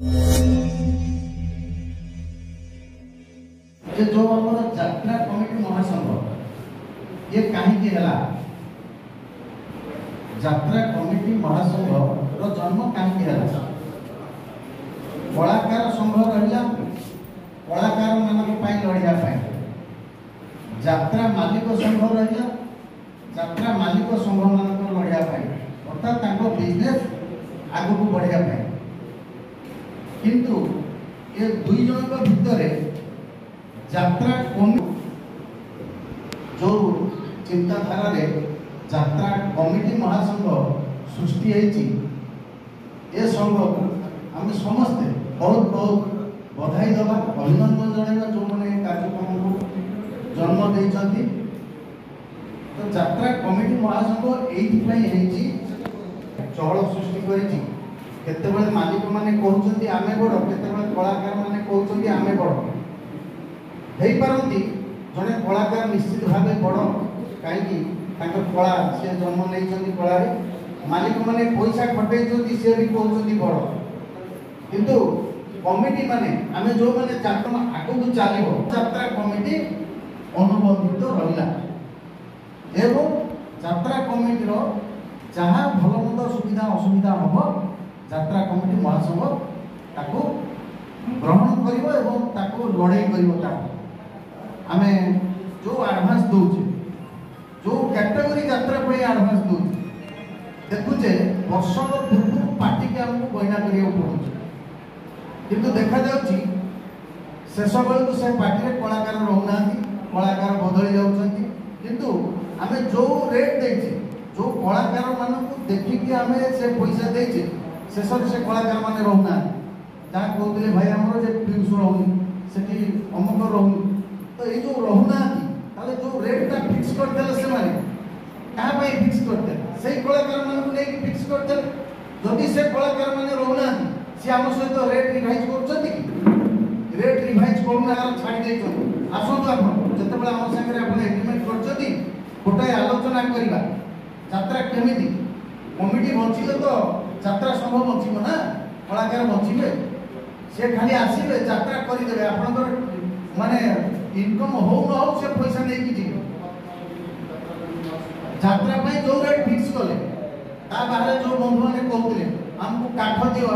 ये जो हमारा यात्रा कमिटी महासंघ ये कहीं यात्रा कमिटी महासंघ रो जन्म कहीं कलाकार संघ रहा कलाकार मान लड़िया यात्रा मालिक संघ रहा यात्रा मालिक संघ मान लड़िया अर्थात बिजनेस आगू बढ़िया किंतु ये दुई जन भितर यात्रा कमिटी जो चिंताधारा रे यात्रा कमिटी महासंघ सृष्टि ए संघ को आम समस्ते बहुत बहुत बधाई दबा अभिनंदन जनाइबा जो मैंने कार्यक्रम को जन्म देइछंती। तो यात्रा कमिटी महासंघ एइथि चहल सृष्टि करिछि। केतेबेले मालिक माने कहउछंती आमे बड़, केतेबेले कलाकार माने कहउछंती आमे बड़ हेई पारंती। जने कलाकार निश्चित भावे बड़ कहीं कला से जन्म नहीं कला मालिक माने पैसा खटे सी भी कहते बड़ किंतु कमिटी माने आमे जो माने यात्रा आगू चलो यात्रा कमिटी अनुबंधित रहा एवं यात्रा कमिटी जहाँ भल मंद सुविधा असुविधा हम यात्रा कमिटी महासंघ ताको ग्रहण कर लड़ाई कर आमे जो एडवांस दौचे जो कैटेगरी यात्रा पे एडवांस दौचे देखुचे वर्ष पूर्व पार्टी के आमको बहिना करिया पड़ुचे किंतु देखा जाउची शेष बेलू से पार्टी रे कलाकार रहना कलाकार बदली जाउछंती किंतु आमे जो रेट देचे जो कलाकार मान को देखिकी आमे से पैसा देचे शेष से कलाकार माने रहना जहाँ कहते भाई आमर जे फिक्स रहनी सेठी अमुक रहनी तो ये जो रहना ताले जो रेट टा फिक्स करते से माने कहाँ पे फिक्स करते से कलाकार मान को नहीं फिक्स करते जदि से कलाकार माने रहना से आम सहित रेट रिवाइज करछंती कि रेट रिवाइज करना छाड़ी देछो आसंतु आपण जतेबेला आम संगे आपण एग्रीमेंट करछंती गोटाए आलोचना करिबा यात्रा केमिति कमिटी बंचिले तो यात्रा संघ बंचिबो ना कलाकार बंचिबे से खाली आसीबे यात्रा करि देबे आपनकर माने इनकम हो न हो से पैसा नहीं की यात्रा जो रेट फिक्स कले बाहर जो बंधु मैंने कहते हमको काठ दियो